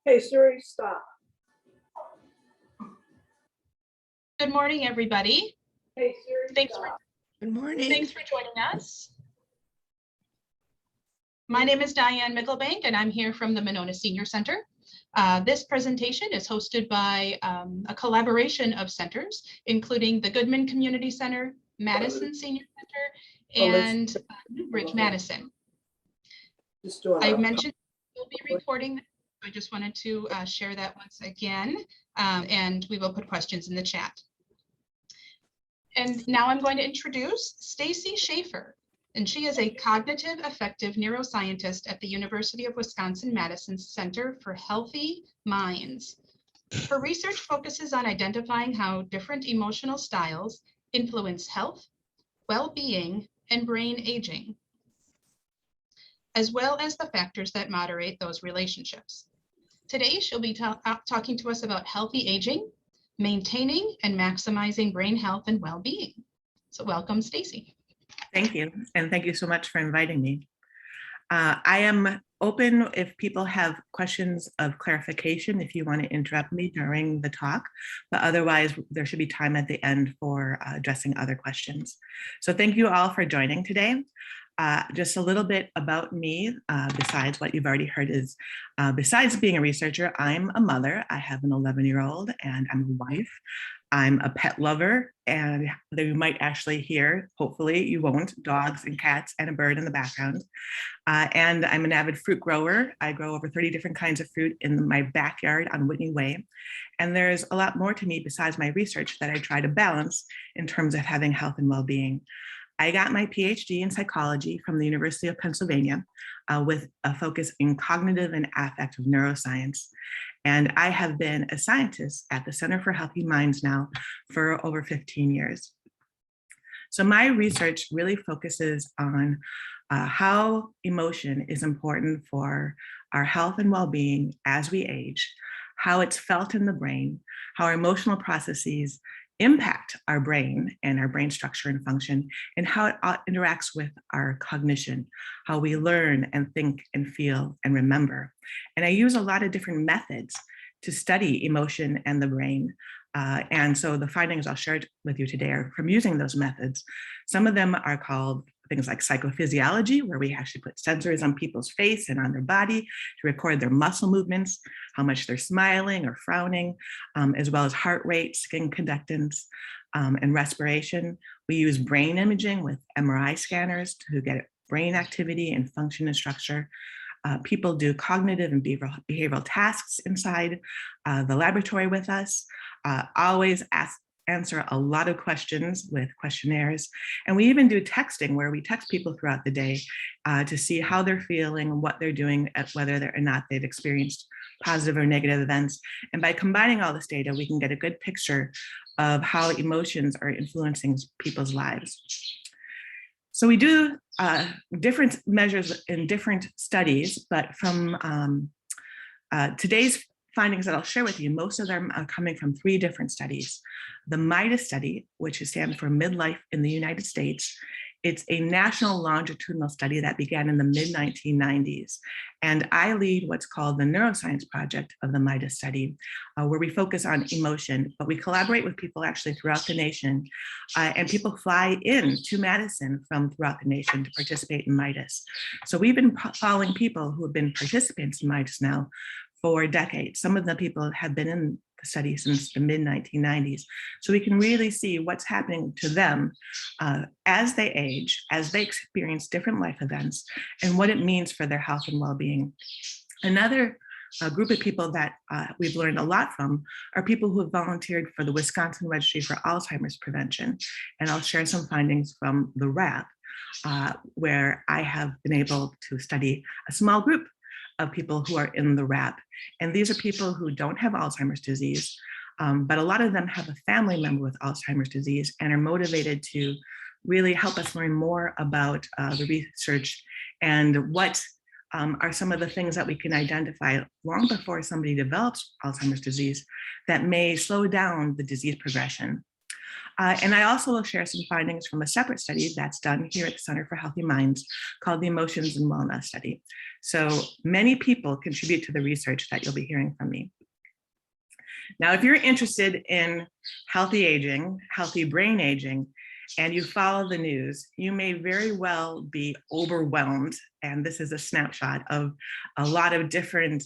Hey Siri, stop. Good morning, everybody. Hey Siri, stop. Good morning. Thanks for joining us. My name is Diane Mickelbank, and I'm here from the Monona Senior Center. This presentation is hosted by a collaboration of centers, including the Goodman Community Center, Madison Senior Center, and Newbridge Madison. I mentioned we'll be recording. I just wanted to share that once again, and we will put questions in the chat. And now I'm going to introduce Stacey Schaefer, and she is a cognitive-affective neuroscientist at the University of Wisconsin-Madison Center for Healthy Minds. Her research focuses on identifying how different emotional styles influence health, well-being, and brain aging, as well as the factors that moderate those relationships. Today, she'll be talking to us about healthy aging, maintaining and maximizing brain health and well-being. So welcome, Stacey. Thank you, and thank you so much for inviting me. I am open if people have questions of clarification, if you want to interrupt me during the talk, but otherwise there should be time at the end for addressing other questions. So thank you all for joining today. Just a little bit about me, besides what you've already heard is, besides being a researcher, I'm a mother. I have an 11-year-old and I'm a wife. I'm a pet lover, and you might actually hear, hopefully you won't, dogs and cats and a bird in the background. And I'm an avid fruit grower. I grow over 30 different kinds of fruit in my backyard on Whitney Way. And there's a lot more to me besides my research that I try to balance in terms of having health and well-being. I got my PhD in psychology from the University of Pennsylvania with a focus in cognitive and affective neuroscience. And I have been a scientist at the Center for Healthy Minds now for over 15 years. So my research really focuses on how emotion is important for our health and well-being as we age, how it's felt in the brain, how our emotional processes impact our brain and our brain structure and function, and how it interacts with our cognition, how we learn and think and feel and remember. And I use a lot of different methods to study emotion and the brain. And so the findings I'll share with you today are from using those methods. Some of them are called things like psychophysiology, where we actually put sensors on people's face and on their body to record their muscle movements, how much they're smiling or frowning, as well as heart rate, skin conductance, and respiration. We use brain imaging with MRI scanners to get brain activity and function and structure. People do cognitive and behavioral tasks inside the laboratory with us, always answer a lot of questions with questionnaires. And we even do texting, where we text people throughout the day to see how they're feeling, what they're doing, whether or not they've experienced positive or negative events. And by combining all this data, we can get a good picture of how emotions are influencing people's lives. So we do different measures in different studies, but from today's findings that I'll share with you, most of them are coming from 3 different studies. The Midas Study, which stands for Midlife in the United States. It's a national longitudinal study that began in the mid-1990s. And I lead what's called the Neuroscience Project of the Midas Study, where we focus on emotion, but we collaborate with people actually throughout the nation. And people fly in to Madison from throughout the nation to participate in Midas. So we've been following people who have been participants in Midas now for decades. Some of the people have been in the study since the mid-1990s. So we can really see what's happening to them as they age, as they experience different life events, and what it means for their health and well-being. Another group of people that we've learned a lot from are people who have volunteered for the Wisconsin Registry for Alzheimer's Prevention. And I'll share some findings from the RAP, where I have been able to study a small group of people who are in the RAP. And these are people who don't have Alzheimer's disease, but a lot of them have a family member with Alzheimer's disease and are motivated to really help us learn more about the research and what are some of the things that we can identify long before somebody develops Alzheimer's disease that may slow down the disease progression. And I also will share some findings from a separate study that's done here at the Center for Healthy Minds called the Emotions and Wellness Study. So many people contribute to the research that you'll be hearing from me. Now, if you're interested in healthy aging, healthy brain aging, and you follow the news, you may very well be overwhelmed. And this is a snapshot of a lot of different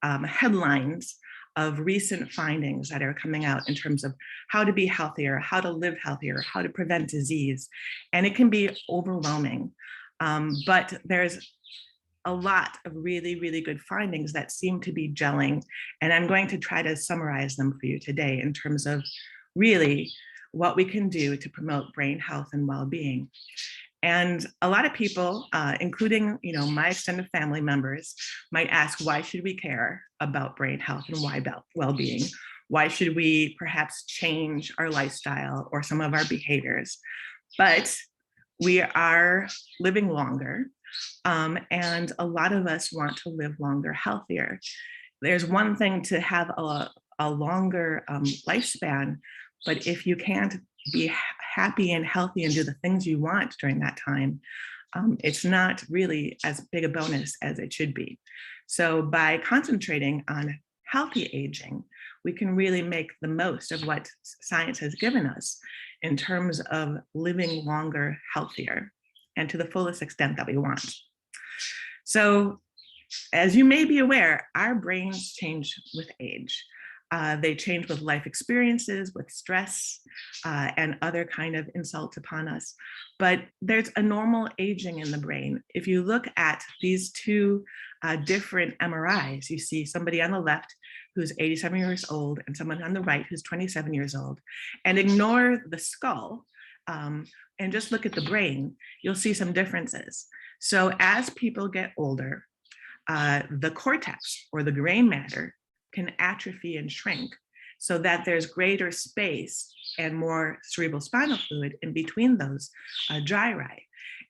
headlines of recent findings that are coming out in terms of how to be healthier, how to live healthier, how to prevent disease. And it can be overwhelming. But there's a lot of really, really good findings that seem to be gelling. And I'm going to try to summarize them for you today in terms of really what we can do to promote brain health and well-being. And a lot of people, including my extended family members, might ask, why should we care about brain health and why about well-being? Why should we perhaps change our lifestyle or some of our behaviors? But we are living longer, and a lot of us want to live longer, healthier. There's one thing to have a longer lifespan, but if you can't be happy and healthy and do the things you want during that time, it's not really as big a bonus as it should be. So by concentrating on healthy aging, we can really make the most of what science has given us in terms of living longer, healthier, and to the fullest extent that we want. So as you may be aware, our brains change with age. They change with life experiences, with stress, and other kind of insults upon us. But there's a normal aging in the brain. If you look at these two different MRIs, you see somebody on the left who's 87 years old and someone on the right who's 27 years old. And ignore the skull and just look at the brain, you'll see some differences. So as people get older, the cortex or the gray matter can atrophy and shrink so that there's greater space and more cerebral spinal fluid in between those gyri.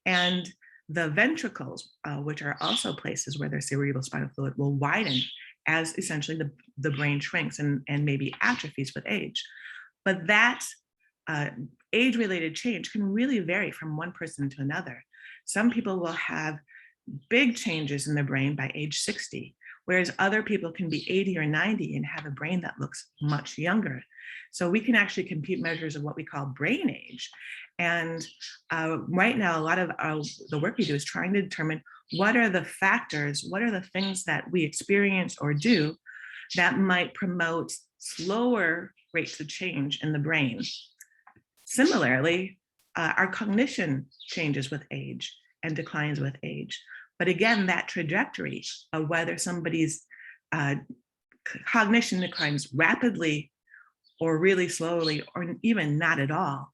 And the ventricles, which are also places where there's cerebral spinal fluid, will widen as essentially the brain shrinks and maybe atrophies with age. But that age-related change can really vary from one person to another. Some people will have big changes in their brain by age 60, whereas other people can be 80 or 90 and have a brain that looks much younger. So we can actually compute measures of what we call brain age. And right now, a lot of the work we do is trying to determine what are the factors, what are the things that we experience or do that might promote slower rates of change in the brain. Similarly, our cognition changes with age and declines with age. But again, that trajectory of whether somebody's cognition declines rapidly or really slowly or even not at all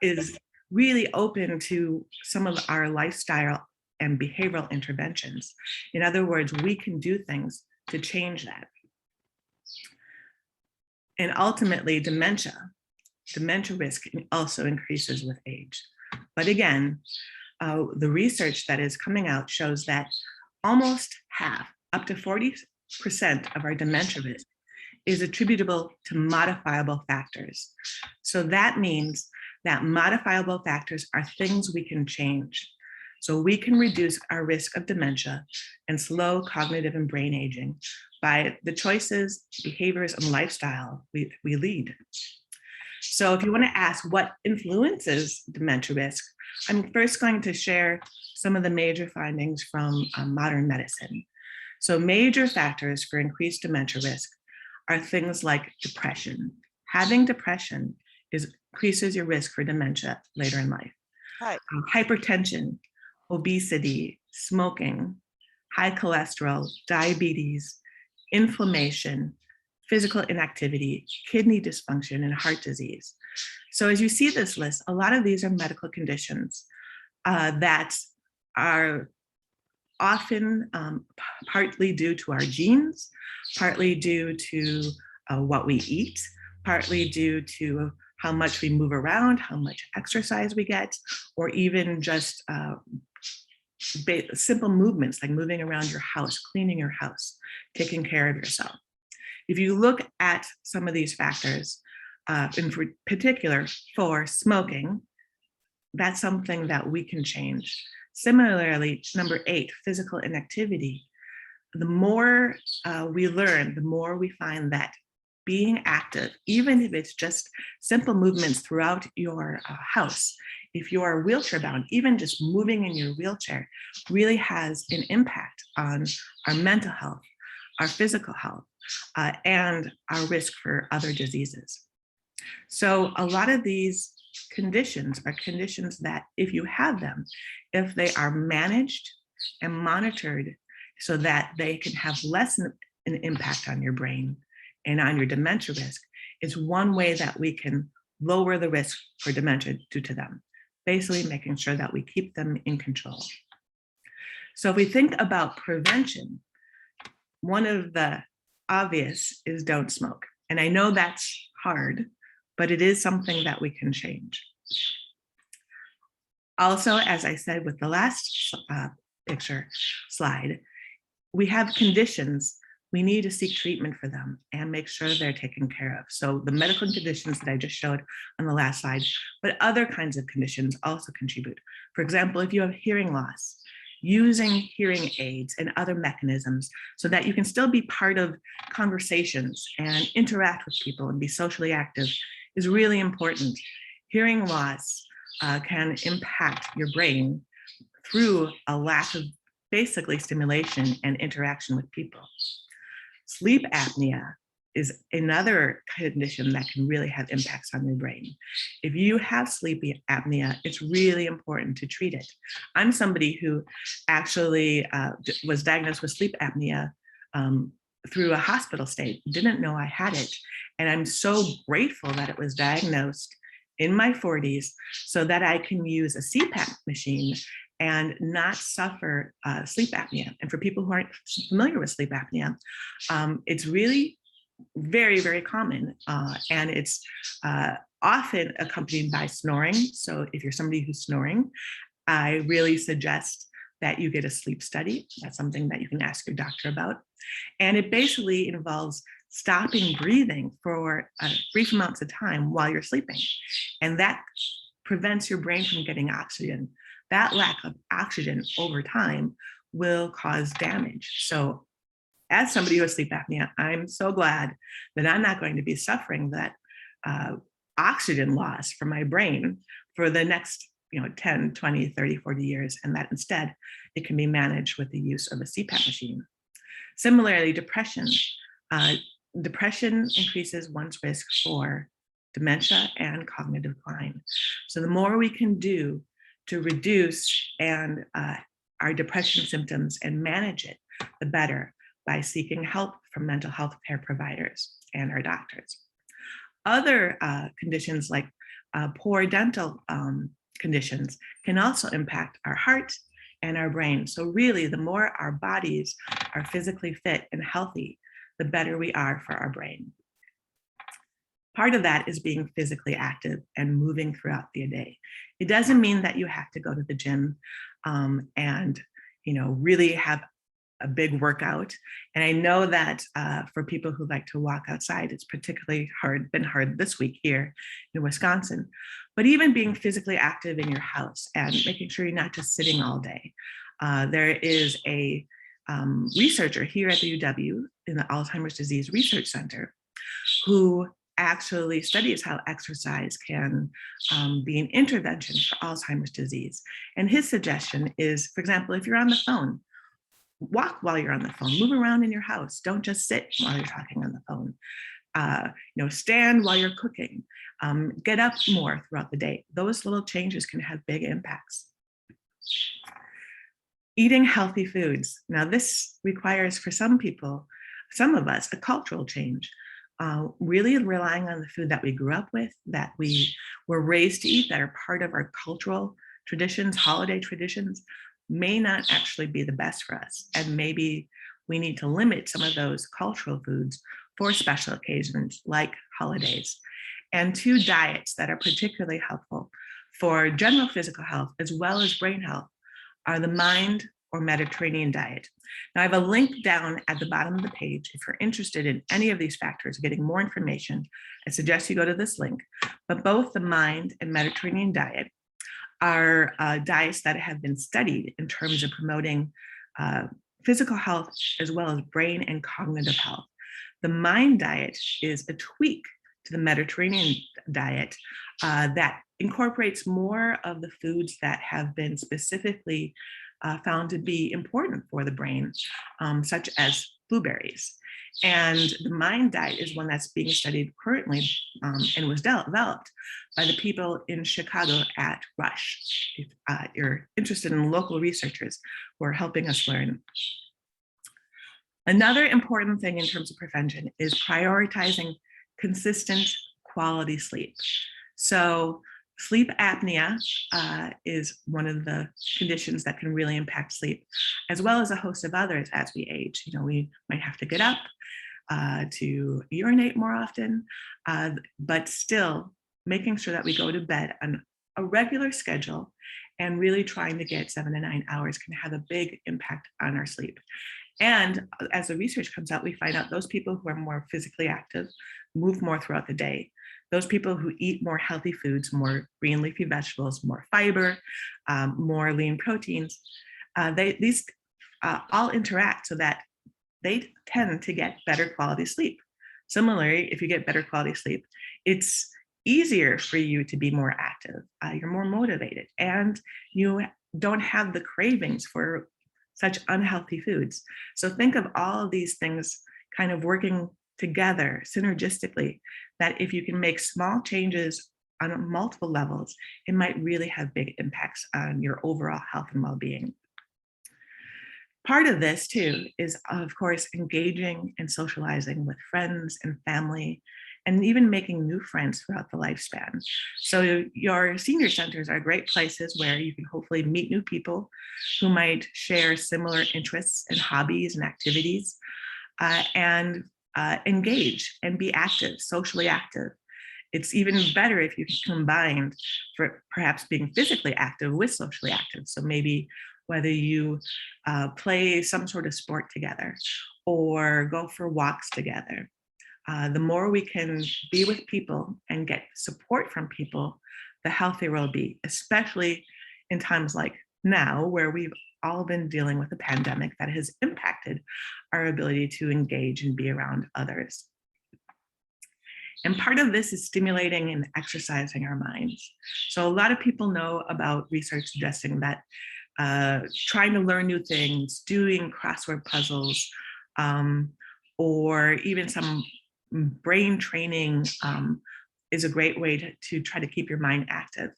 is really open to some of our lifestyle and behavioral interventions. In other words, we can do things to change that. And ultimately, dementia risk also increases with age. But again, the research that is coming out shows that almost half, up to 40% of our dementia risk is attributable to modifiable factors. So that means that modifiable factors are things we can change. So we can reduce our risk of dementia and slow cognitive and brain aging by the choices, behaviors, and lifestyle we lead. So if you want to ask what influences dementia risk, I'm first going to share some of the major findings from modern medicine. So major factors for increased dementia risk are things like depression. Having depression increases your risk for dementia later in life. Hi. Hypertension, obesity, smoking, high cholesterol, diabetes, inflammation, physical inactivity, kidney dysfunction, and heart disease. So as you see this list, a lot of these are medical conditions that are often partly due to our genes, partly due to what we eat, partly due to how much we move around, how much exercise we get, or even just simple movements like moving around your house, cleaning your house, taking care of yourself. If you look at some of these factors, in particular for smoking, that's something that we can change. Similarly, number 8, physical inactivity. The more we learn, the more we find that being active, even if it's just simple movements throughout your house, if you are wheelchair bound, even just moving in your wheelchair really has an impact on our mental health, our physical health, and our risk for other diseases. So a lot of these conditions are conditions that if you have them, if they are managed and monitored so that they can have less an impact on your brain and on your dementia risk, is one way that we can lower the risk for dementia due to them, basically making sure that we keep them in control. So if we think about prevention, one of the obvious is don't smoke. And I know that's hard, but it is something that we can change. Also, as I said with the last slide, we have conditions. We need to seek treatment for them and make sure they're taken care of. So the medical conditions that I just showed on the last slide, but other kinds of conditions also contribute. For example, if you have hearing loss, using hearing aids and other mechanisms so that you can still be part of conversations and interact with people and be socially active is really important. Hearing loss can impact your brain through a lack of basically stimulation and interaction with people. Sleep apnea is another condition that can really have impacts on your brain. If you have sleep apnea, it's really important to treat it. I'm somebody who actually was diagnosed with sleep apnea through a hospital stay, didn't know I had it. And I'm so grateful that it was diagnosed in my 40s so that I can use a CPAP machine and not suffer sleep apnea. And for people who aren't familiar with sleep apnea, it's really very, very common. And it's often accompanied by snoring. So if you're somebody who's snoring, I really suggest that you get a sleep study. That's something that you can ask your doctor about. And it basically involves stopping breathing for brief amounts of time while you're sleeping. And that prevents your brain from getting oxygen. That lack of oxygen over time will cause damage. So as somebody who has sleep apnea, I'm so glad that I'm not going to be suffering that oxygen loss from my brain for the next 10, 20, 30, 40 years, and that instead it can be managed with the use of a CPAP machine. Similarly, depression. Depression increases one's risk for dementia and cognitive decline. So the more we can do to reduce our depression symptoms and manage it, the better, by seeking help from mental health care providers and our doctors. Other conditions like poor dental conditions can also impact our heart and our brain. So really, the more our bodies are physically fit and healthy, the better we are for our brain. Part of that is being physically active and moving throughout the day. It doesn't mean that you have to go to the gym and really have a big workout. And I know that for people who like to walk outside, it's particularly been hard this week here in Wisconsin. But even being physically active in your house and making sure you're not just sitting all day. There is a researcher here at the UW in the Alzheimer's Disease Research Center who actually studies how exercise can be an intervention for Alzheimer's disease. And his suggestion is, for example, if you're on the phone, walk while you're on the phone, move around in your house. Don't just sit while you're talking on the phone. Stand while you're cooking, get up more throughout the day. Those little changes can have big impacts. Eating healthy foods. Now this requires for some people, some of us, a cultural change. Really relying on the food that we grew up with, that we were raised to eat, that are part of our cultural traditions, holiday traditions, may not actually be the best for us. And maybe we need to limit some of those cultural foods for special occasions like holidays. And 2 diets that are particularly helpful for general physical health as well as brain health are the MIND or Mediterranean diet. Now I have a link down at the bottom of the page. If you're interested in any of these factors, getting more information, I suggest you go to this link. But both the MIND and Mediterranean diet are diets that have been studied in terms of promoting physical health as well as brain and cognitive health. The MIND diet is a tweak to the Mediterranean diet that incorporates more of the foods that have been specifically found to be important for the brain, such as blueberries. And the MIND diet is one that's being studied currently and was developed by the people in Chicago at Rush. If you're interested in local researchers who are helping us learn. Another important thing in terms of prevention is prioritizing consistent quality sleep. So sleep apnea is one of the conditions that can really impact sleep, as well as a host of others as we age. You know, we might have to get up to urinate more often, but still making sure that we go to bed on a regular schedule and really trying to get 7 to 9 hours can have a big impact on our sleep. And as the research comes out, we find out those people who are more physically active move more throughout the day. Those people who eat more healthy foods, more green leafy vegetables, more fiber, more lean proteins, these all interact so that they tend to get better quality sleep. Similarly, if you get better quality sleep, it's easier for you to be more active. You're more motivated, and you don't have the cravings for such unhealthy foods. So think of all of these things kind of working together synergistically, that if you can make small changes on multiple levels, it might really have big impacts on your overall health and well-being. Part of this too is, of course, engaging and socializing with friends and family, and even making new friends throughout the lifespan. So your senior centers are great places where you can hopefully meet new people who might share similar interests and hobbies and activities, and engage and be active, socially active. It's even better if you combine for perhaps being physically active with socially active. So maybe whether you play some sort of sport together or go for walks together. The more we can be with people and get support from people, the healthier we'll be, especially in times like now, where we've all been dealing with a pandemic that has impacted our ability to engage and be around others. And part of this is stimulating and exercising our minds. So a lot of people know about research suggesting that trying to learn new things, doing crossword puzzles, or even some brain training is a great way to try to keep your mind active.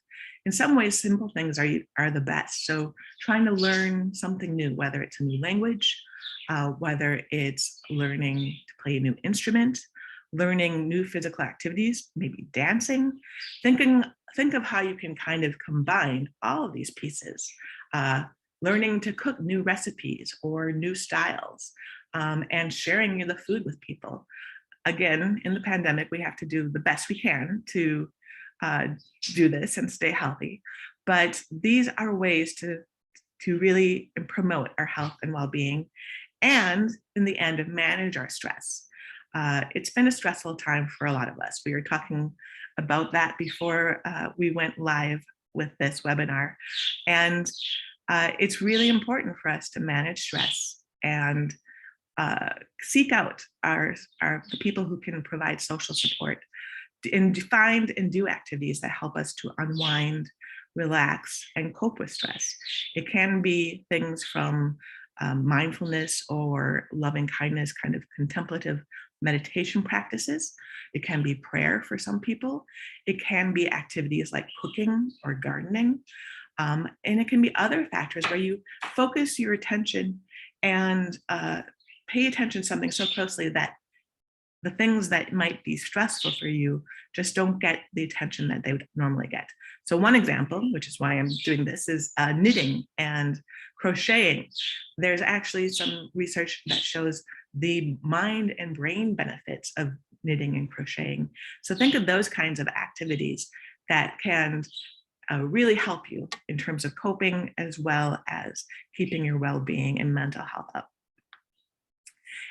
In some ways, simple things are the best. So trying to learn something new, whether it's a new language, whether it's learning to play a new instrument, learning new physical activities, maybe dancing, think of how you can kind of combine all of these pieces, learning to cook new recipes or new styles, and sharing the food with people. Again, in the pandemic, we have to do the best we can to do this and stay healthy. But these are ways to really promote our health and well-being, and in the end, manage our stress. It's been a stressful time for a lot of us. We were talking about that before we went live with this webinar. And it's really important for us to manage stress and seek out the people who can provide social support and find and do activities that help us to unwind, relax, and cope with stress. It can be things from mindfulness or loving kindness, kind of contemplative meditation practices. It can be prayer for some people. It can be activities like cooking or gardening. And it can be other factors where you focus your attention and pay attention to something so closely that the things that might be stressful for you just don't get the attention that they would normally get. So one example, which is why I'm doing this, is knitting and crocheting. There's actually some research that shows the mind and brain benefits of knitting and crocheting. So think of those kinds of activities that can really help you in terms of coping as well as keeping your well-being and mental health up.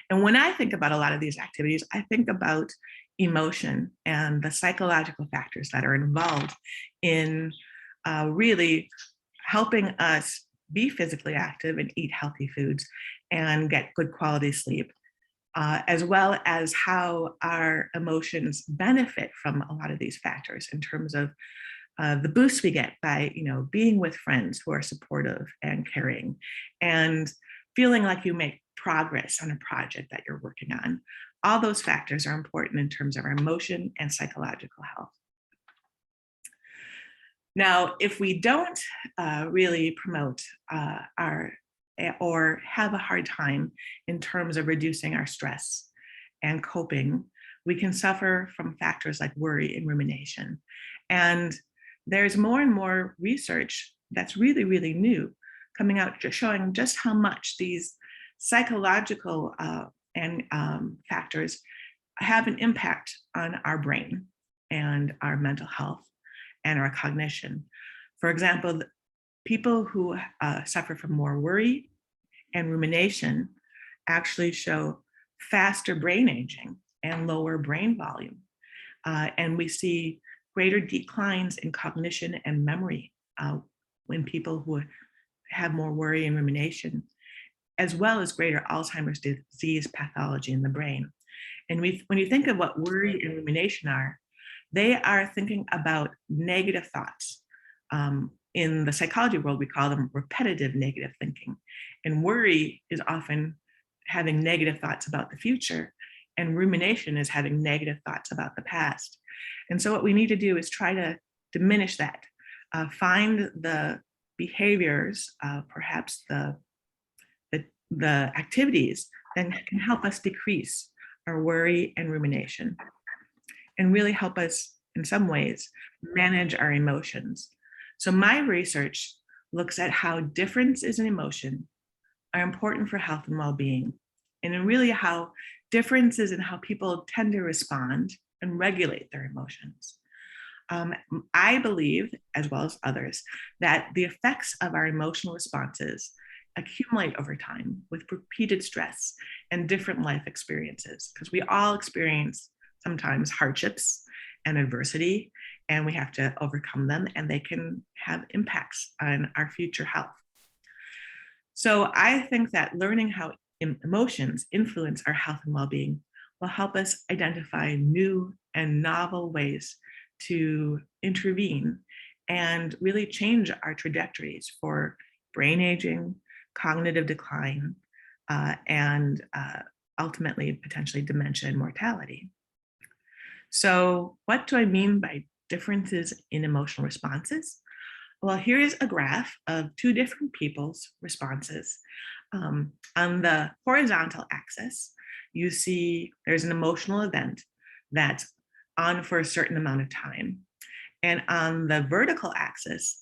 And when I think about a lot of these activities, I think about emotion and the psychological factors that are involved in really helping us be physically active and eat healthy foods and get good quality sleep, as well as how our emotions benefit from a lot of these factors in terms of the boost we get by, being with friends who are supportive and caring, and feeling like you make progress on a project that you're working on. All those factors are important in terms of our emotion and psychological health. Now, if we don't really promote or have a hard time in terms of reducing our stress and coping, we can suffer from factors like worry and rumination. And there's more and more research that's really, really new coming out, just showing just how much these psychological and factors have an impact on our brain and our mental health and our cognition. For example, people who suffer from more worry and rumination actually show faster brain aging and lower brain volume. And we see greater declines in cognition and memory when people who have more worry and rumination, as well as greater Alzheimer's disease pathology in the brain. And when you think of what worry and rumination are, they are thinking about negative thoughts. In the psychology world, we call them repetitive negative thinking. And worry is often having negative thoughts about the future, and rumination is having negative thoughts about the past. And so what we need to do is try to diminish that, find the behaviors, perhaps the activities that can help us decrease our worry and rumination, and really help us in some ways manage our emotions. So my research looks at how differences in emotion are important for health and well-being, and really how differences in how people tend to respond and regulate their emotions. I believe, as well as others, that the effects of our emotional responses accumulate over time with repeated stress and different life experiences, because we all experience sometimes hardships and adversity, and we have to overcome them, and they can have impacts on our future health. So I think that learning how emotions influence our health and well-being will help us identify new and novel ways to intervene and really change our trajectories for brain aging, cognitive decline, and ultimately potentially dementia and mortality. So what do I mean by differences in emotional responses? Well, here is a graph of two different people's responses. On the horizontal axis, you see there's an emotional event that's on for a certain amount of time. And on the vertical axis,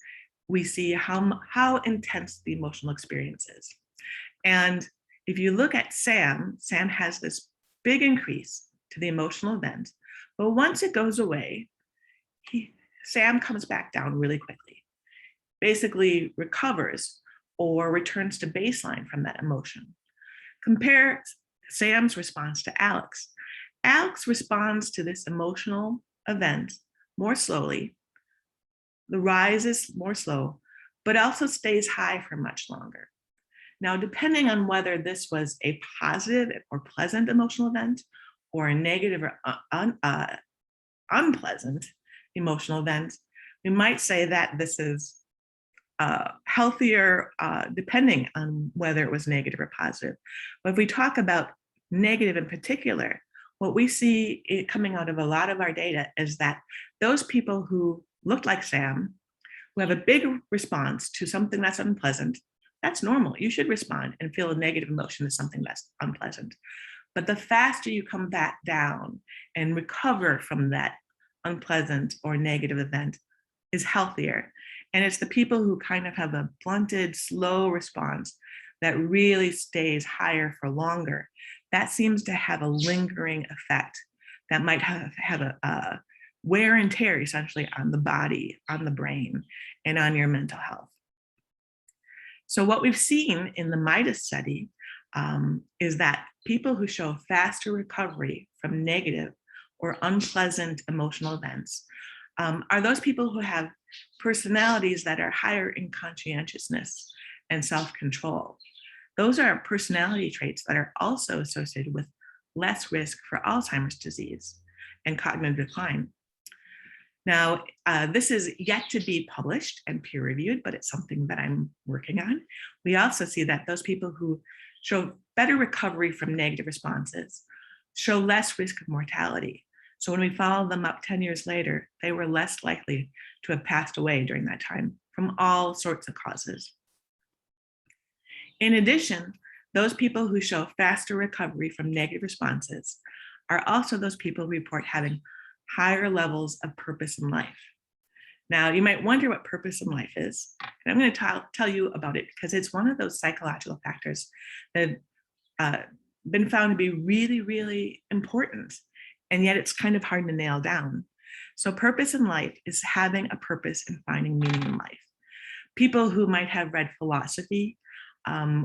we see how intense the emotional experience is. And if you look at Sam has this big increase to the emotional event, but once it goes away, Sam comes back down really quickly, basically recovers or returns to baseline from that emotion. Compare Sam's response to Alex. Alex responds to this emotional event more slowly. The rise is more slow, but also stays high for much longer. Now, depending on whether this was a positive or pleasant emotional event or a negative or unpleasant emotional event, we might say that this is healthier depending on whether it was negative or positive. But if we talk about negative in particular, what we see coming out of a lot of our data is that those people who looked like Sam, who have a big response to something that's unpleasant, that's normal. You should respond and feel a negative emotion to something that's unpleasant. But the faster you come back down and recover from that unpleasant or negative event is healthier. And it's the people who kind of have a blunted, slow response that really stays higher for longer. That seems to have a lingering effect that might have a wear and tear essentially on the body, on the brain, and on your mental health. So what we've seen in the Midas study is that people who show faster recovery from negative or unpleasant emotional events are those people who have personalities that are higher in conscientiousness and self-control. Those are personality traits that are also associated with less risk for Alzheimer's disease and cognitive decline. Now, this is yet to be published and peer-reviewed, but it's something that I'm working on. We also see that those people who show better recovery from negative responses show less risk of mortality. So when we follow them up 10 years later, they were less likely to have passed away during that time from all sorts of causes. In addition, those people who show faster recovery from negative responses are also those people who report having higher levels of purpose in life. Now, you might wonder what purpose in life is, and I'm going to tell you about it because it's one of those psychological factors that have been found to be really, really important, and yet it's kind of hard to nail down. So purpose in life is having a purpose and finding meaning in life. People who might have read philosophy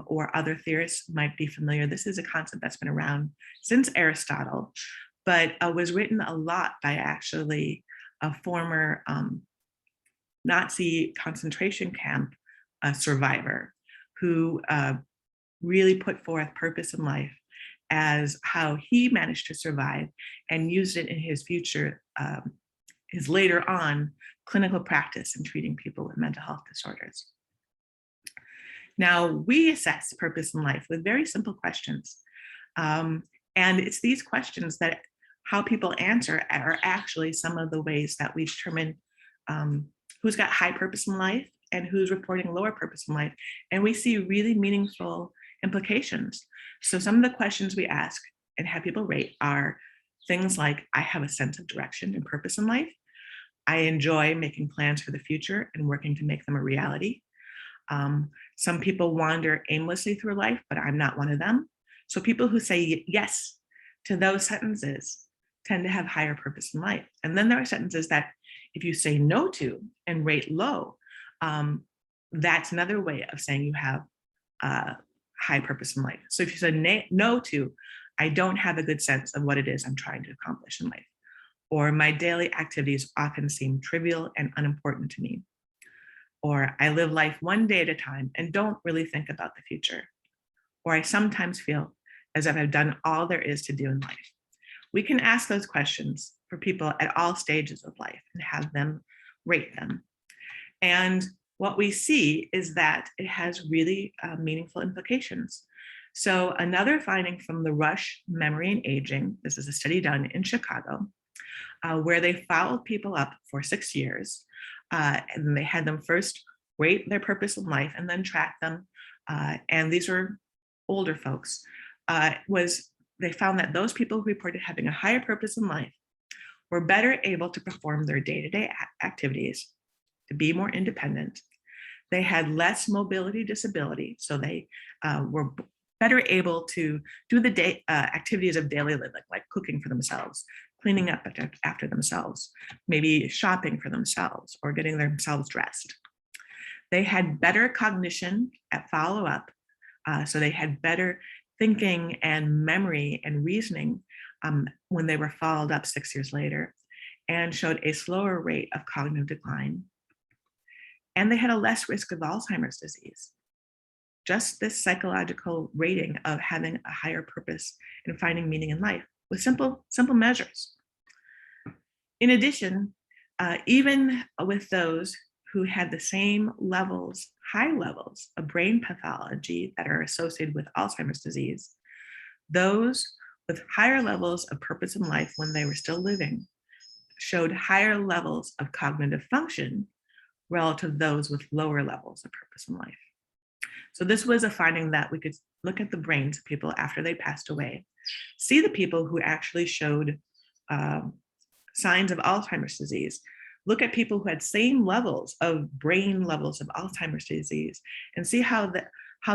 or other theorists might be familiar. This is a concept that's been around since Aristotle, but was written a lot by actually a former Nazi concentration camp survivor who really put forth purpose in life as how he managed to survive and used it in his future, his later on clinical practice in treating people with mental health disorders. Now, we assess purpose in life with very simple questions. And it's these questions that how people answer are actually some of the ways that we determine who's got high purpose in life and who's reporting lower purpose in life. And we see really meaningful implications. So some of the questions we ask and have people rate are things like, I have a sense of direction and purpose in life. I enjoy making plans for the future and working to make them a reality. Some people wander aimlessly through life, but I'm not one of them. So people who say yes to those sentences tend to have higher purpose in life. And then there are sentences that if you say no to and rate low, that's another way of saying you have high purpose in life. So if you say no to, I don't have a good sense of what it is I'm trying to accomplish in life, or my daily activities often seem trivial and unimportant to me, or I live life one day at a time and don't really think about the future, or I sometimes feel as if I've done all there is to do in life. We can ask those questions for people at all stages of life and have them rate them. And what we see is that it has really meaningful implications. So another finding from the Rush Memory and Aging, this is a study done in Chicago, where they followed people up for 6 years, and they had them first rate their purpose in life and then track them. And these were older folks, they found that those people who reported having a higher purpose in life were better able to perform their day-to-day activities, to be more independent. They had less mobility disability, so they were better able to do the activities of daily living, like cooking for themselves, cleaning up after themselves, maybe shopping for themselves, or getting themselves dressed. They had better cognition at follow-up, so they had better thinking and memory and reasoning when they were followed up 6 years later, and showed a slower rate of cognitive decline. And they had a less risk of Alzheimer's disease. Just this psychological rating of having a higher purpose and finding meaning in life with simple measures. In addition, even with those who had the same levels, high levels of brain pathology that are associated with Alzheimer's disease, those with higher levels of purpose in life when they were still living showed higher levels of cognitive function relative to those with lower levels of purpose in life. So this was a finding that we could look at the brains of people after they passed away, see the people who actually showed signs of Alzheimer's disease, look at people who had same levels of brain levels of Alzheimer's disease, and see how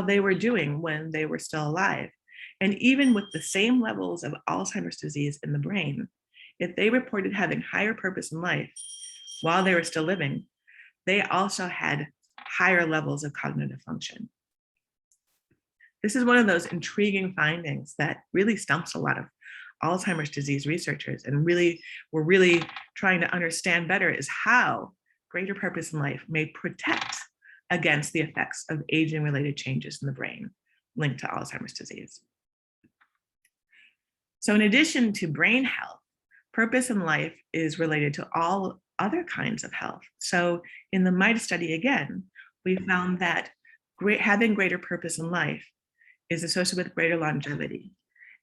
they were doing when they were still alive. And even with the same levels of Alzheimer's disease in the brain, if they reported having higher purpose in life while they were still living, they also had higher levels of cognitive function. This is one of those intriguing findings that really stumps a lot of Alzheimer's disease researchers, and we're really trying to understand better is how greater purpose in life may protect against the effects of aging-related changes in the brain linked to Alzheimer's disease. So in addition to brain health, purpose in life is related to all other kinds of health. So in the Midas study, again, we found that having greater purpose in life is associated with greater longevity.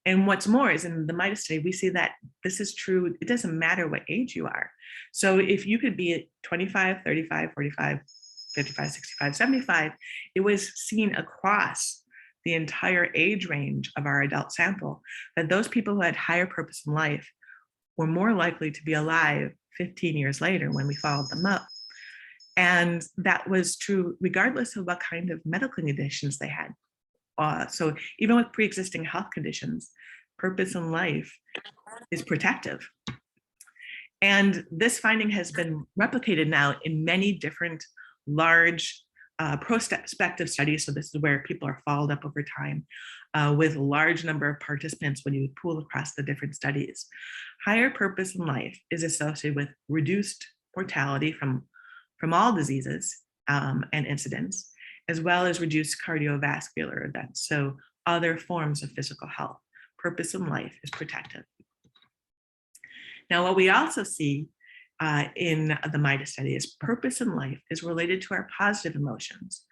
And what's more is in the Midas study, we see that this is true. It doesn't matter what age you are. So if you could be at 25, 35, 45, 55, 65, 75, it was seen across the entire age range of our adult sample that those people who had higher purpose in life were more likely to be alive 15 years later when we followed them up. And that was true regardless of what kind of medical conditions they had. So even with pre-existing health conditions, purpose in life is protective. And this finding has been replicated now in many different large prospective studies. So this is where people are followed up over time with a large number of participants when you pool across the different studies. Higher purpose in life is associated with reduced mortality from all diseases and incidents, as well as reduced cardiovascular events, so other forms of physical health. Purpose in life is protective. Now, what we also see in the Midas study is purpose in life is related to our positive emotions.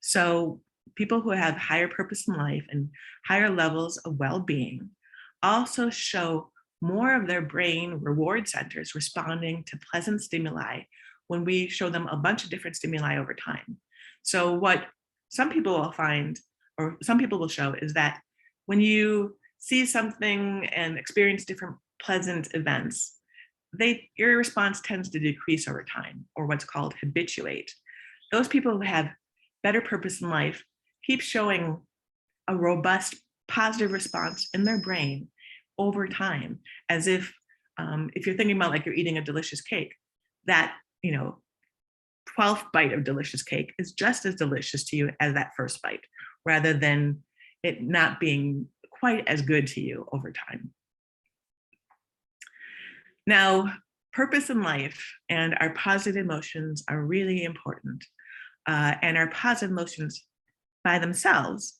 So people who have higher purpose in life and higher levels of well-being also show more of their brain reward centers responding to pleasant stimuli when we show them a bunch of different stimuli over time. So what some people will find, or some people will show, is that when you see something and experience different pleasant events, your response tends to decrease over time, or what's called habituate. Those people who have better purpose in life keep showing a robust positive response in their brain over time, as if you're thinking about like you're eating a delicious cake, that 12th bite of delicious cake is just as delicious to you as that first bite, rather than it not being quite as good to you over time. Now, purpose in life and our positive emotions are really important. And our positive emotions by themselves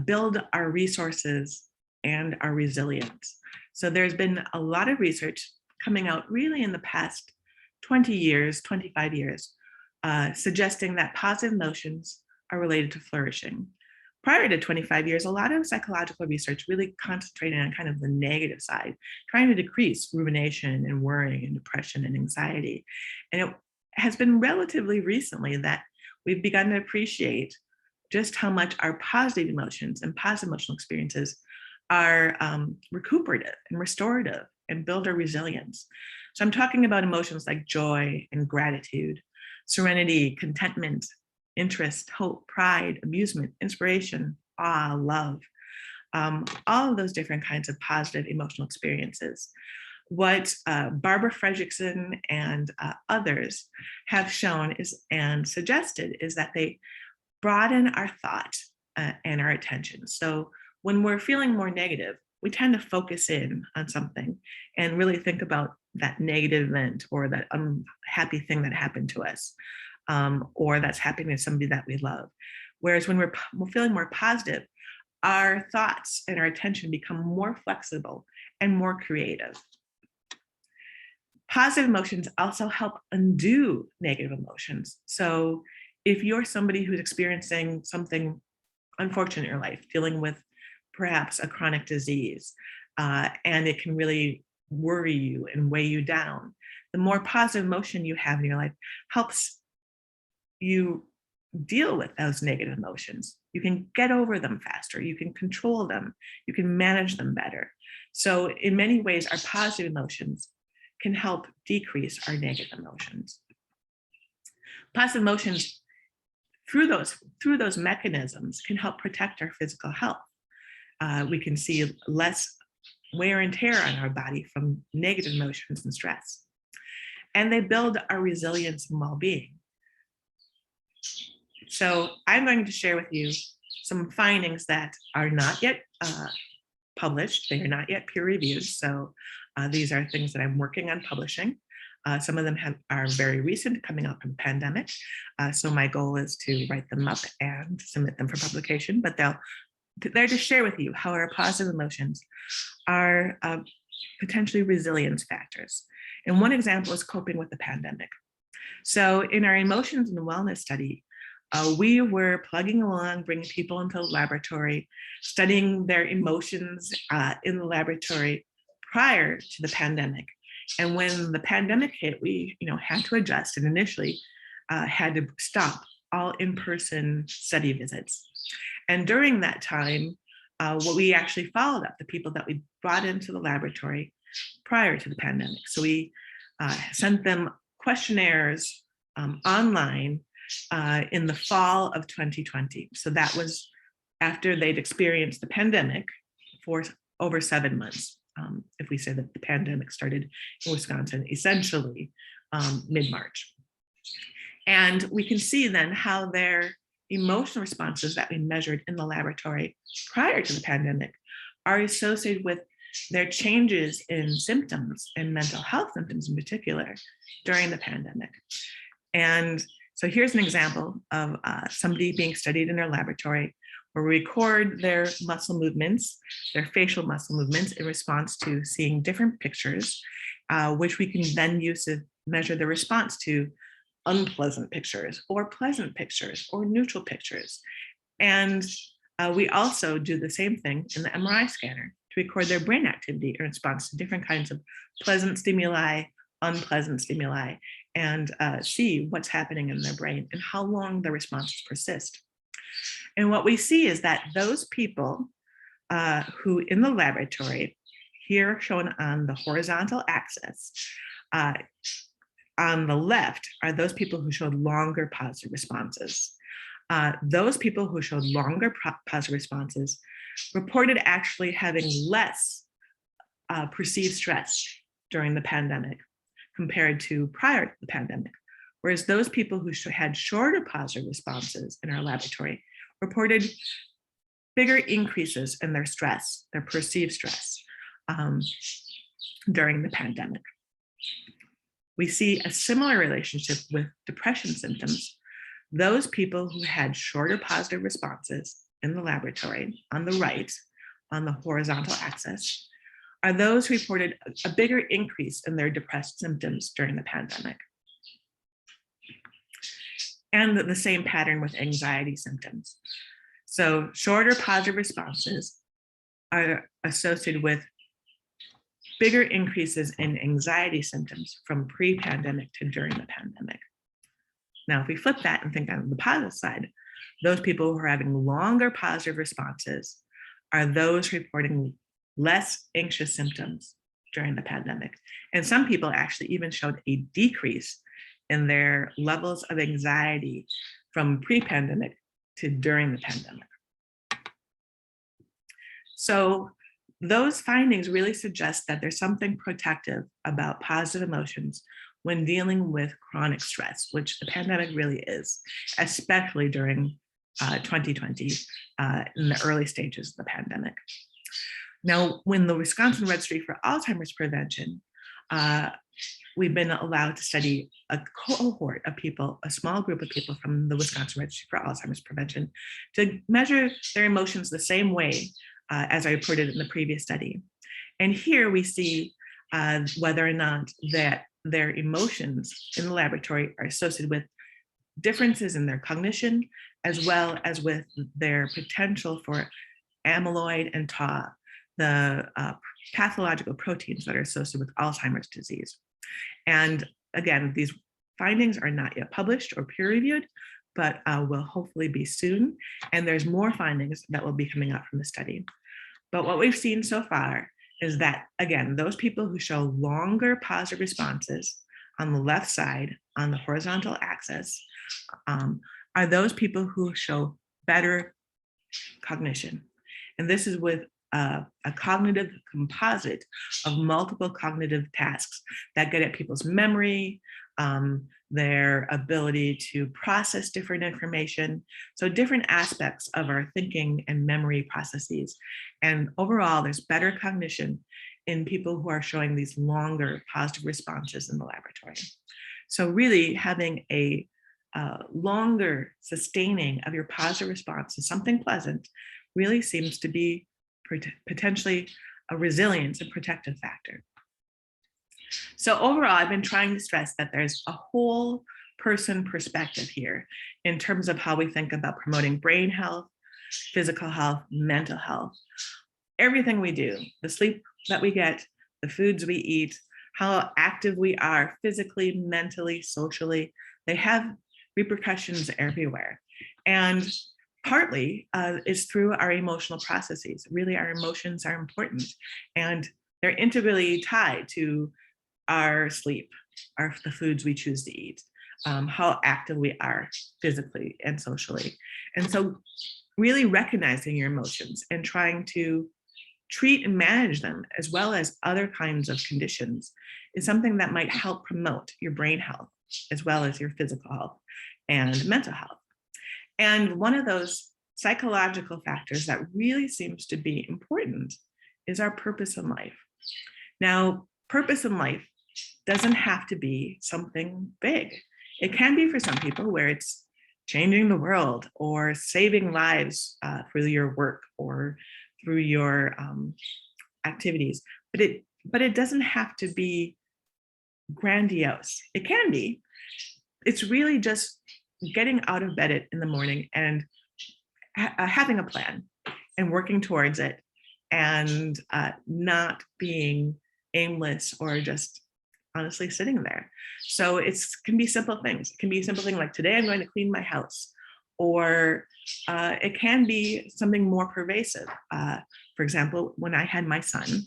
build our resources and our resilience. So there's been a lot of research coming out really in the past 20 years, 25 years, suggesting that positive emotions are related to flourishing. Prior to 25 years, a lot of psychological research really concentrated on kind of the negative side, trying to decrease rumination and worrying and depression and anxiety. And it has been relatively recently that we've begun to appreciate just how much our positive emotions and positive emotional experiences are recuperative and restorative and build our resilience. So I'm talking about emotions like joy and gratitude, serenity, contentment, interest, hope, pride, amusement, inspiration, awe, love, all of those different kinds of positive emotional experiences. What Barbara Fredrickson and others have shown and suggested is that they broaden our thought and our attention. So when we're feeling more negative, we tend to focus in on something and really think about that negative event or that unhappy thing that happened to us, or that's happening to somebody that we love. Whereas when we're feeling more positive, our thoughts and our attention become more flexible and more creative. Positive emotions also help undo negative emotions. So if you're somebody who's experiencing something unfortunate in your life, dealing with perhaps a chronic disease, and it can really worry you and weigh you down, the more positive emotion you have in your life helps you deal with those negative emotions. You can get over them faster, you can control them, you can manage them better. So in many ways, our positive emotions can help decrease our negative emotions. Positive emotions, through those mechanisms, can help protect our physical health. We can see less wear and tear on our body from negative emotions and stress. And they build our resilience and well-being. So I'm going to share with you some findings that are not yet published. They are not yet peer-reviewed. So these are things that I'm working on publishing. Some of them are very recent, coming out from the pandemic. So my goal is to write them up and submit them for publication, but they're to share with you how our positive emotions are potentially resilience factors. And one example is coping with the pandemic. So in our emotions and wellness study, we were plugging along, bringing people into the laboratory, studying their emotions in the laboratory prior to the pandemic. And when the pandemic hit, we had to adjust and initially had to stop all in-person study visits. And during that time, what we actually followed up the people that we brought into the laboratory prior to the pandemic. So we sent them questionnaires online in the fall of 2020. So that was after they'd experienced the pandemic for over 7 months. If we say that the pandemic started in Wisconsin, essentially mid-March. And we can see then how their emotional responses that we measured in the laboratory prior to the pandemic are associated with their changes in symptoms and mental health symptoms in particular during the pandemic. And so here's an example of somebody being studied in our laboratory where we record their muscle movements, their facial muscle movements in response to seeing different pictures, which we can then use to measure the response to unpleasant pictures or pleasant pictures or neutral pictures. And we also do the same thing in the MRI scanner to record their brain activity in response to different kinds of pleasant stimuli, unpleasant stimuli, and see what's happening in their brain and how long the responses persist. And what we see is that those people who in the laboratory, here shown on the horizontal axis, on the left are those people who showed longer positive responses. Those people who showed longer positive responses reported actually having less perceived stress during the pandemic compared to prior to the pandemic. Whereas those people who had shorter positive responses in our laboratory reported bigger increases in their stress, their perceived stress during the pandemic. We see a similar relationship with depression symptoms. Those people who had shorter positive responses in the laboratory on the right, on the horizontal axis, are those who reported a bigger increase in their depressed symptoms during the pandemic. And the same pattern with anxiety symptoms. So shorter positive responses are associated with bigger increases in anxiety symptoms from pre-pandemic to during the pandemic. Now, if we flip that and think on the positive side, those people who are having longer positive responses are those reporting less anxious symptoms during the pandemic. And some people actually even showed a decrease in their levels of anxiety from pre-pandemic to during the pandemic. So those findings really suggest that there's something protective about positive emotions when dealing with chronic stress, which the pandemic really is, especially during 2020 in the early stages of the pandemic. Now, when the Wisconsin Registry for Alzheimer's Prevention, we've been allowed to study a cohort of people, a small group of people from the Wisconsin Registry for Alzheimer's Prevention to measure their emotions the same way as I reported in the previous study. And here we see whether or not that their emotions in the laboratory are associated with differences in their cognition, as well as with their potential for amyloid and tau, the pathological proteins that are associated with Alzheimer's disease. And again, these findings are not yet published or peer-reviewed, but will hopefully be soon. And there's more findings that will be coming out from the study. But what we've seen so far is that, again, those people who show longer positive responses on the left side, on the horizontal axis, are those people who show better cognition. And this is with a cognitive composite of multiple cognitive tasks that get at people's memory, their ability to process different information. So different aspects of our thinking and memory processes. And overall, there's better cognition in people who are showing these longer positive responses in the laboratory. So really having a longer sustaining of your positive response to something pleasant really seems to be potentially a resilience and protective factor. So overall, I've been trying to stress that there's a whole person perspective here in terms of how we think about promoting brain health, physical health, mental health, everything we do, the sleep that we get, the foods we eat, how active we are physically, mentally, socially, they have repercussions everywhere. And partly is through our emotional processes. Really, our emotions are important and they're integrally tied to our sleep, the foods we choose to eat, how active we are physically and socially. And so really recognizing your emotions and trying to treat and manage them as well as other kinds of conditions is something that might help promote your brain health as well as your physical health and mental health. And one of those psychological factors that really seems to be important is our purpose in life. Now, purpose in life doesn't have to be something big. It can be for some people where it's changing the world or saving lives through your work or through your activities, but it doesn't have to be grandiose. It can be. It's really just getting out of bed in the morning and having a plan and working towards it and not being aimless or just honestly sitting there. So it can be simple things. It can be a simple thing like today I'm going to clean my house, or it can be something more pervasive. For example, when I had my son,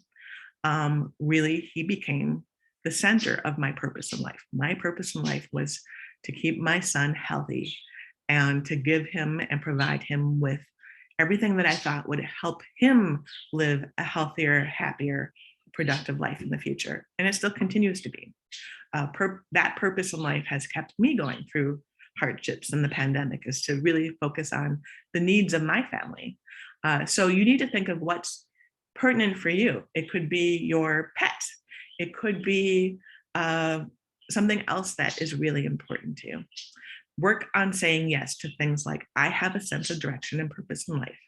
really he became the center of my purpose in life. My purpose in life was to keep my son healthy and to give him and provide him with everything that I thought would help him live a healthier, happier, productive life in the future. And it still continues to be. That purpose in life has kept me going through hardships in the pandemic, is to really focus on the needs of my family. So you need to think of what's pertinent for you. It could be your pet. It could be something else that is really important to you. Work on saying yes to things like, I have a sense of direction and purpose in life,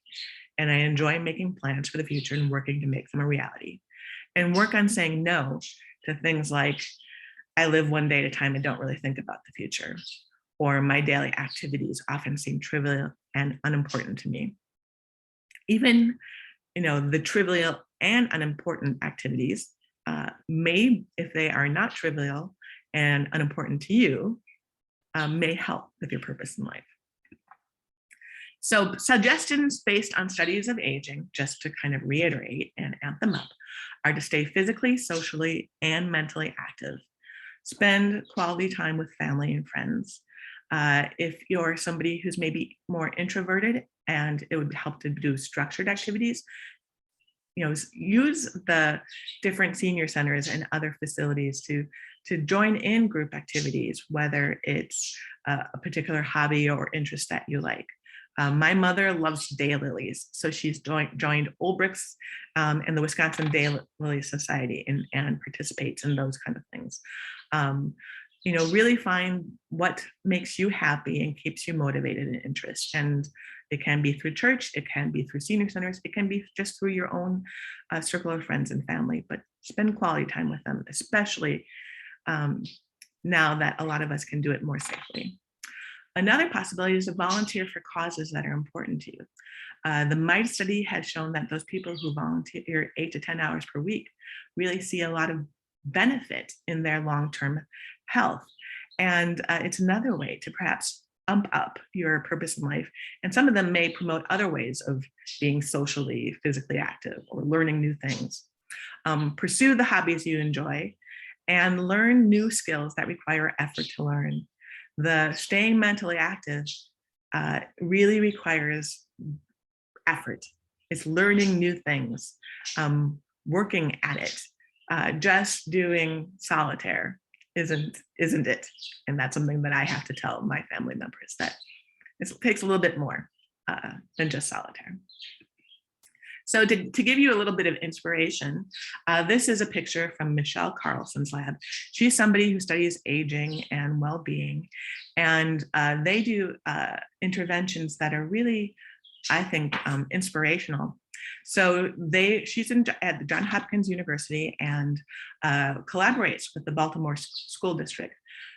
and I enjoy making plans for the future and working to make them a reality. And work on saying no to things like, I live one day at a time and don't really think about the future, or my daily activities often seem trivial and unimportant to me. Even, the trivial and unimportant activities may, if they are not trivial and unimportant to you, may help with your purpose in life. So suggestions based on studies of aging, just to kind of reiterate and amp them up, are to stay physically, socially, and mentally active. Spend quality time with family and friends. If you're somebody who's maybe more introverted and it would help to do structured activities, use the different senior centers and other facilities to join in group activities, whether it's a particular hobby or interest that you like. My mother loves daylilies, so she's joined Old Bricks and the Wisconsin Daylily Society and participates in those kind of things. Really find what makes you happy and keeps you motivated and interest. And it can be through church, it can be through senior centers, it can be just through your own circle of friends and family, but spend quality time with them, especially now that a lot of us can do it more safely. Another possibility is to volunteer for causes that are important to you. The Midas Study has shown that those people who volunteer 8 to 10 hours per week really see a lot of benefit in their long-term health. And it's another way to perhaps ump up your purpose in life. And some of them may promote other ways of being socially, physically active or learning new things. Pursue the hobbies you enjoy and learn new skills that require effort to learn. The staying mentally active really requires effort. It's learning new things, working at it. Just doing solitaire isn't it? And that's something that I have to tell my family members, that it takes a little bit more than just solitaire. So to give you a little bit of inspiration, this is a picture from Michelle Carlson's lab. She's somebody who studies aging and well-being, and they do interventions that are really, I think, inspirational. So she's at Johns Hopkins University and collaborates with the Baltimore School District.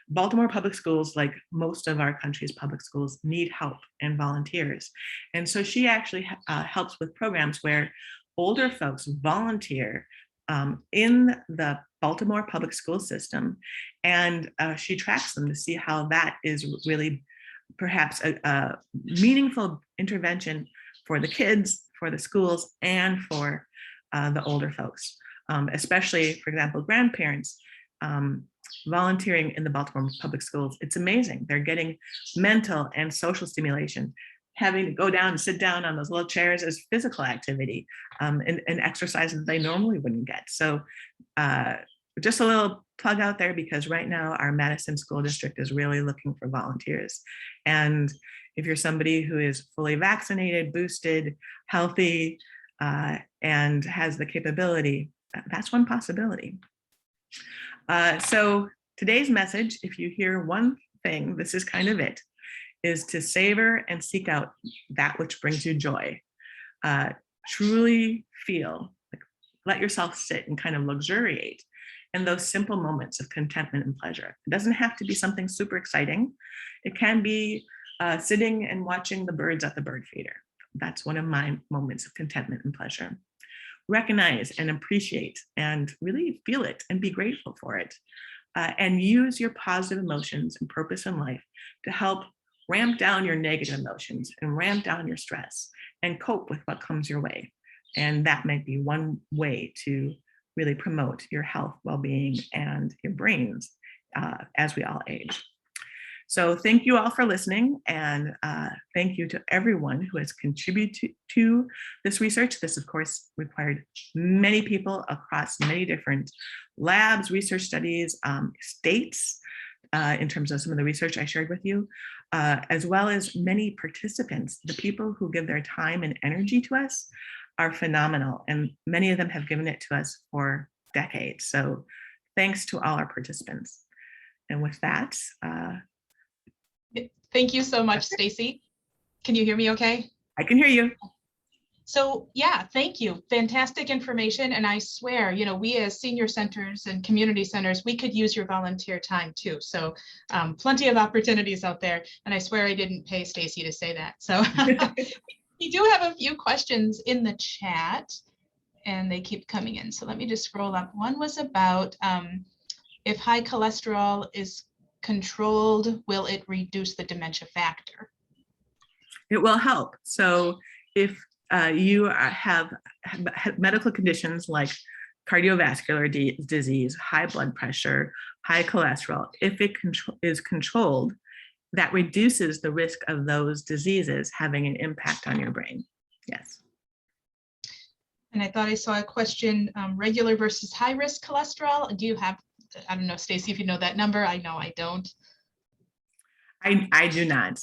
Baltimore public schools, like most of our country's public schools, need help and volunteers. And so she actually helps with programs where older folks volunteer in the Baltimore public school system. And she tracks them to see how that is really perhaps a meaningful intervention for the kids, for the schools, and for the older folks, especially, for example, grandparents. Volunteering in the Baltimore public schools, it's amazing. They're getting mental and social stimulation. Having to go down and sit down on those little chairs is physical activity and exercise that they normally wouldn't get. So just a little plug out there, because right now our Madison School District is really looking for volunteers. And if you're somebody who is fully vaccinated, boosted, healthy, and has the capability, that's one possibility. So today's message, if you hear one thing, this is kind of it, is to savor and seek out that which brings you joy. Truly feel, like, let yourself sit and kind of luxuriate in those simple moments of contentment and pleasure. It doesn't have to be something super exciting. It can be sitting and watching the birds at the bird feeder. That's one of my moments of contentment and pleasure. Recognize and appreciate and really feel it and be grateful for it. And use your positive emotions and purpose in life to help ramp down your negative emotions and ramp down your stress and cope with what comes your way. And that might be one way to really promote your health, well-being, and your brains as we all age. So thank you all for listening, and thank you to everyone who has contributed to this research. This, of course, required many people across many different labs, research studies, states, in terms of some of the research I shared with you, as well as many participants. The people who give their time and energy to us are phenomenal, and many of them have given it to us for decades. So thanks to all our participants. And with that, thank you so much, Stacey. Can you hear me okay? I can hear you. So yeah, thank you. Fantastic information. And I swear, you know, we as senior centers and community centers, we could use your volunteer time too. So plenty of opportunities out there. And I swear I didn't pay Stacey to say that. So we do have a few questions in the chat and they keep coming in. So let me just scroll up. One was about if high cholesterol is controlled, will it reduce the dementia factor? It will help. So if you have medical conditions like cardiovascular disease, high blood pressure, high cholesterol, if it is controlled, that reduces the risk of those diseases having an impact on your brain. Yes. And I thought I saw a question, regular versus high risk cholesterol. Do you have, I don't know, Stacey, if you know that number? I know I don't. I do not.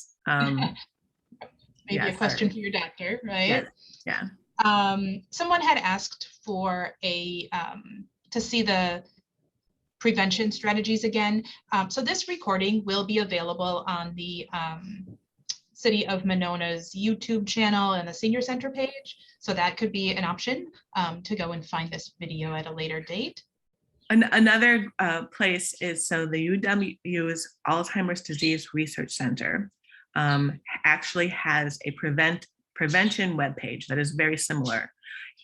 Maybe a question for your doctor, right? Yes. Yeah. Someone had asked for a to see the prevention strategies again. So this recording will be available on the City of Monona's YouTube channel and the Senior Center page. So that could be an option to go and find this video at a later date. Another place is, so the UW's Alzheimer's Disease Research Center actually has a prevention webpage that is very similar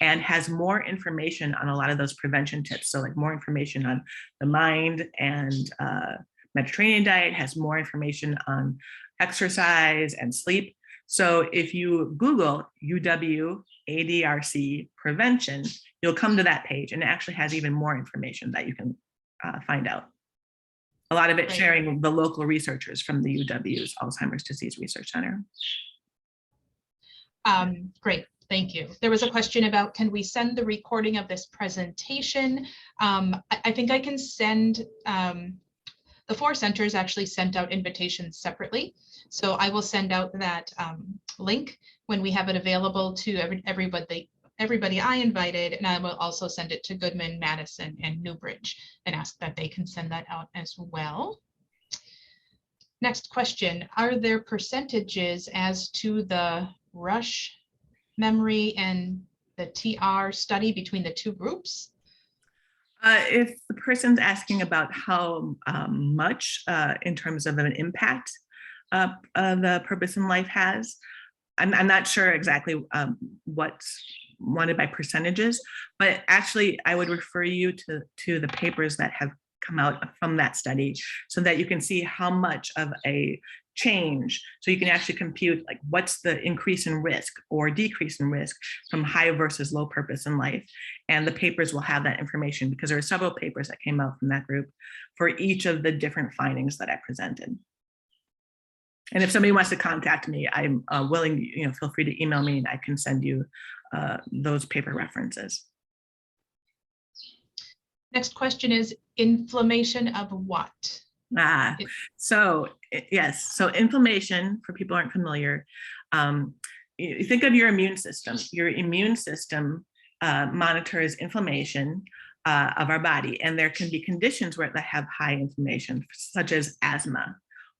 and has more information on a lot of those prevention tips. So like more information on the mind and Mediterranean diet, has more information on exercise and sleep. So if you Google UW ADRC prevention, you'll come to that page, and it actually has even more information that you can find out. A lot of it sharing the local researchers from the UW's Alzheimer's Disease Research Center. Great. Thank you. There was a question about, can we send the recording of this presentation? I think I can send, the 4 centers actually sent out invitations separately. So I will send out that link when we have it available to everybody I invited, and I will also send it to Goodman, Madison, and Newbridge and ask that they can send that out as well. Next question, are there percentages as to the Rush memory and the TR study between the 2 groups? If the person's asking about how much in terms of an impact the purpose in life has, I'm not sure exactly what's wanted by percentages, but actually I would refer you to the papers that have come out from that study so that you can see how much of a change, so you can actually compute like what's the increase in risk or decrease in risk from high versus low purpose in life. And the papers will have that information because there are several papers that came out from that group for each of the different findings that I presented. And if somebody wants to contact me, I'm willing, feel free to email me and I can send you those paper references. Next question is inflammation of what? So yes, so inflammation, for people who aren't familiar, you think of your immune system. Your immune system monitors inflammation of our body, and there can be conditions that have high inflammation, such as asthma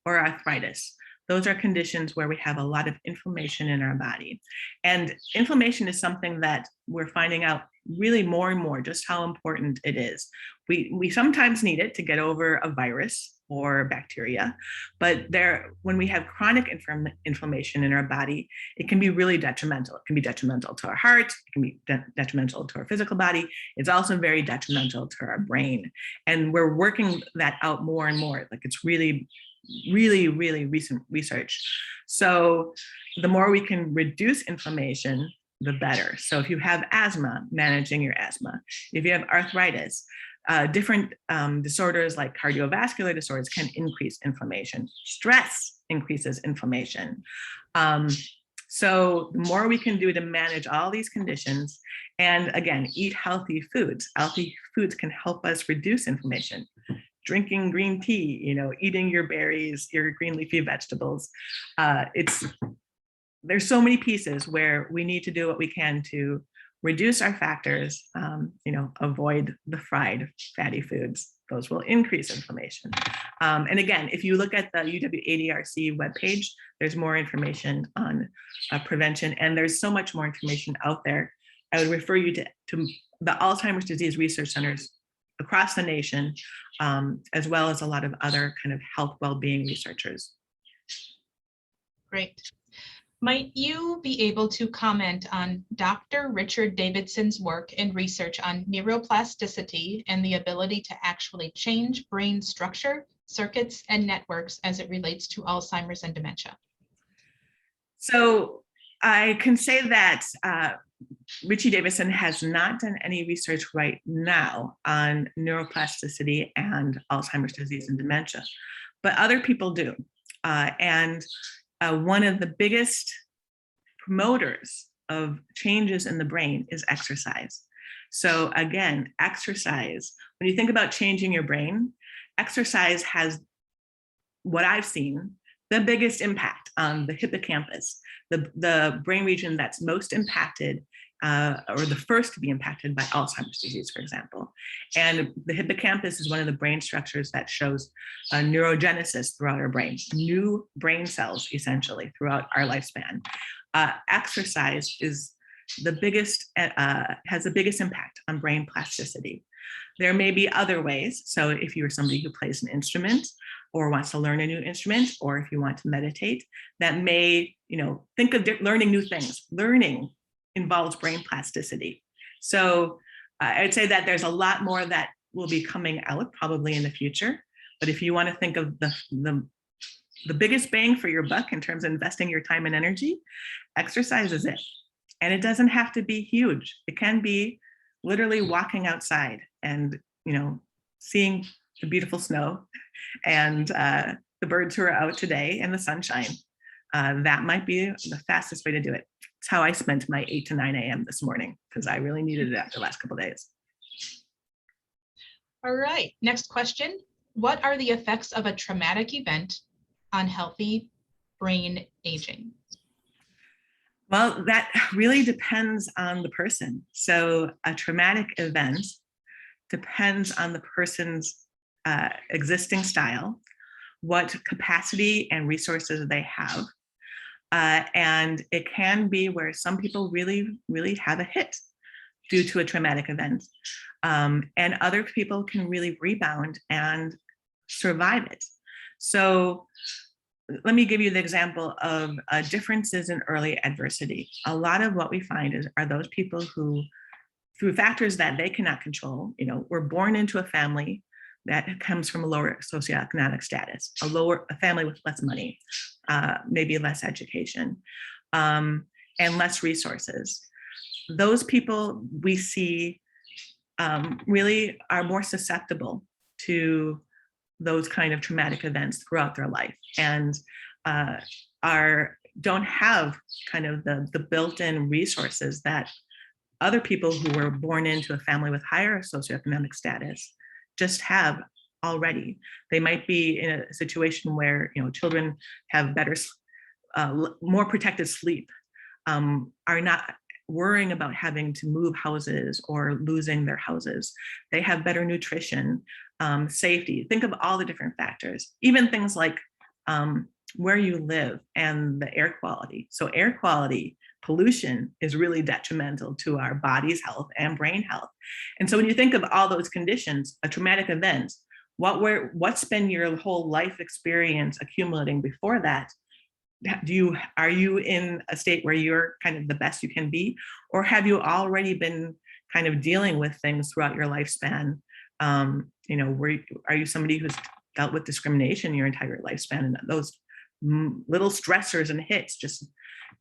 or arthritis. Those are conditions where we have a lot of inflammation in our body. And inflammation is something that we're finding out really more and more just how important it is. We sometimes need it to get over a virus or bacteria, but when we have chronic inflammation in our body, it can be really detrimental. It can be detrimental to our heart, it can be detrimental to our physical body. It's also very detrimental to our brain. And we're working that out more and more. Like it's really recent research. So the more we can reduce inflammation, the better. So if you have asthma, managing your asthma. If you have arthritis, different disorders like cardiovascular disorders can increase inflammation. Stress increases inflammation. So the more we can do to manage all these conditions, and again, eat healthy foods. Healthy foods can help us reduce inflammation. Drinking green tea, eating your berries, your green leafy vegetables. There's so many pieces where we need to do what we can to reduce our factors, avoid the fried fatty foods. Those will increase inflammation. And again, if you look at the UW-ADRC webpage, there's more information on prevention, and there's so much more information out there. I would refer you to the Alzheimer's disease research centers across the nation, as well as a lot of other kind of health well-being researchers. Great. Might you be able to comment on Dr. Richard Davidson's work and research on neuroplasticity and the ability to actually change brain structure, circuits, and networks as it relates to Alzheimer's and dementia? So I can say that Richie Davidson has not done any research right now on neuroplasticity and Alzheimer's disease and dementia, but other people do. One of the biggest promoters of changes in the brain is exercise. So again, exercise, when you think about changing your brain, exercise has, what I've seen, the biggest impact on the hippocampus, the brain region that's most impacted or the first to be impacted by Alzheimer's disease, for example. And the hippocampus is one of the brain structures that shows neurogenesis throughout our brain, new brain cells, essentially, throughout our lifespan. Exercise is the biggest, has the biggest impact on brain plasticity. There may be other ways. So if you're somebody who plays an instrument or wants to learn a new instrument, or if you want to meditate, that may, think of learning new things. Learning involves brain plasticity. So I would say that there's a lot more that will be coming out probably in the future. But if you want to think of the biggest bang for your buck in terms of investing your time and energy, exercise is it. And it doesn't have to be huge. It can be literally walking outside and, seeing the beautiful snow and the birds who are out today and the sunshine. That might be the fastest way to do it. It's how I spent my 8 to 9 a.m. this morning because I really needed it after the last couple of days. All right, next question. What are the effects of a traumatic event on healthy brain aging? Well, that really depends on the person. So a traumatic event depends on the person's existing style, what capacity and resources they have. And it can be where some people really, really have a hit due to a traumatic event. And other people can really rebound and survive it. So let me give you the example of differences in early adversity. A lot of what we find are those people who, through factors that they cannot control, were born into a family that comes from a lower socioeconomic status, a family with less money, maybe less education, and less resources. Those people we see really are more susceptible to those kind of traumatic events throughout their life, and don't have kind of the built-in resources that other people who were born into a family with higher socioeconomic status just have already. They might be in a situation where children have better, more protected sleep, are not worrying about having to move houses or losing their houses. They have better nutrition, safety. Think of all the different factors, even things like where you live and the air quality. So air quality, pollution is really detrimental to our body's health and brain health. And so when you think of all those conditions, a traumatic event, what's been your whole life experience accumulating before that? Are you in a state where you're kind of the best you can be, or have you already been kind of dealing with things throughout your lifespan? Are you somebody who's dealt with discrimination your entire lifespan, and those little stressors and hits just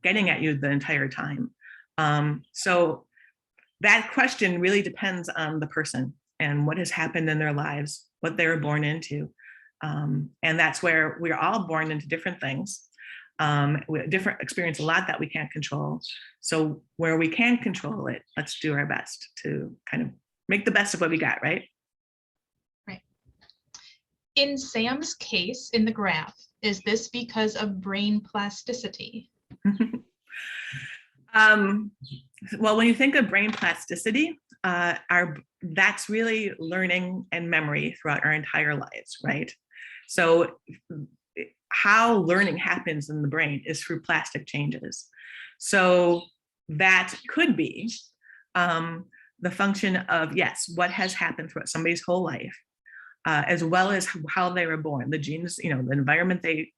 getting at you the entire time? So that question really depends on the person and what has happened in their lives, what they were born into. And that's where we're all born into different things. We experience a lot that we can't control. So where we can control it, let's do our best to kind of make the best of what we got, right? Right. In Sam's case, in the graph, is this because of brain plasticity? Well, when you think of brain plasticity, that's really learning and memory throughout our entire lives, right? So how learning happens in the brain is through plastic changes. So that could be the function of, yes, what has happened throughout somebody's whole life, as well as how they were born, the genes, the environment they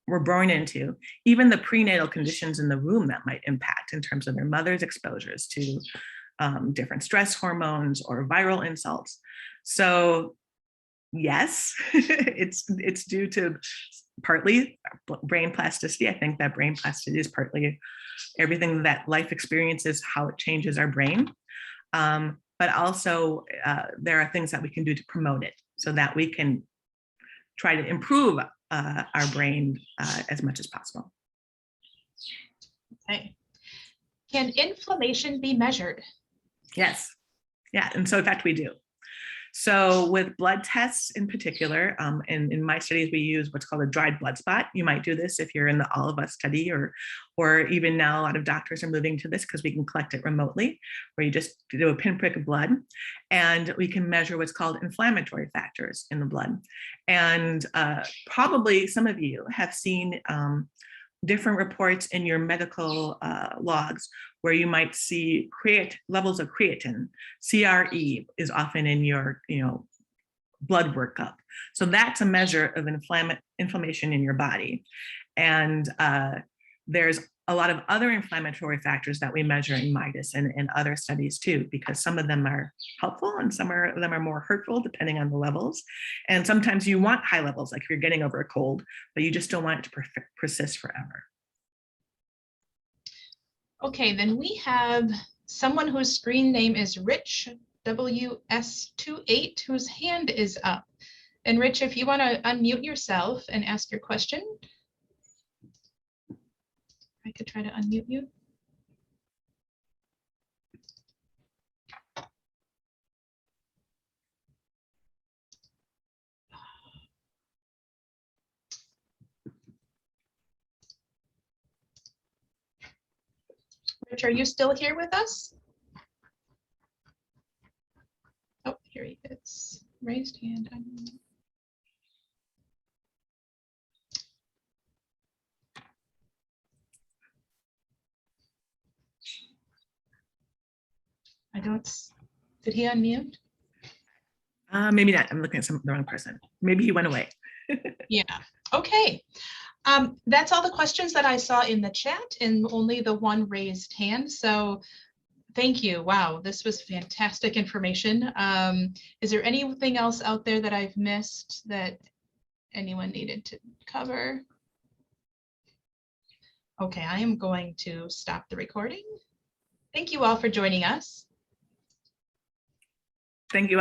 were born into, even the prenatal conditions in the womb that might impact in terms of their mother's exposures to different stress hormones or viral insults. So yes, it's due to partly brain plasticity. I think that brain plasticity is partly everything that life experiences, how it changes our brain. But also there are things that we can do to promote it so that we can try to improve our brain as much as possible. Okay. Can inflammation be measured? Yes. Yeah. And so in fact, we do. So with blood tests in particular, in my studies, we use what's called a dried blood spot. You might do this if you're in the All of Us study, or even now a lot of doctors are moving to this because we can collect it remotely, where you just do a pinprick of blood, and we can measure what's called inflammatory factors in the blood. And probably some of you have seen different reports in your medical logs where you might see levels of creatine. CRE is often in your blood workup. So that's a measure of inflammation in your body. And there's a lot of other inflammatory factors that we measure in MIDUS and other studies too, because some of them are helpful and some of them are more hurtful depending on the levels. And sometimes you want high levels, like if you're getting over a cold, but you just don't want it to persist forever. Okay, then we have someone whose screen name is Rich WS28, whose hand is up. And Rich, if you want to unmute yourself and ask your question. I could try to unmute you. Rich, are you still here with us? Oh, here he is. Raised hand. Unmute. I don't, did he unmute? Maybe not. I'm looking at the wrong person. Maybe he went away. Yeah, okay. That's all the questions that I saw in the chat and only the one raised hand. So thank you. Wow, this was fantastic information. Is there anything else out there that I've missed that anyone needed to cover? Okay, I am going to stop the recording. Thank you all for joining us. Thank you.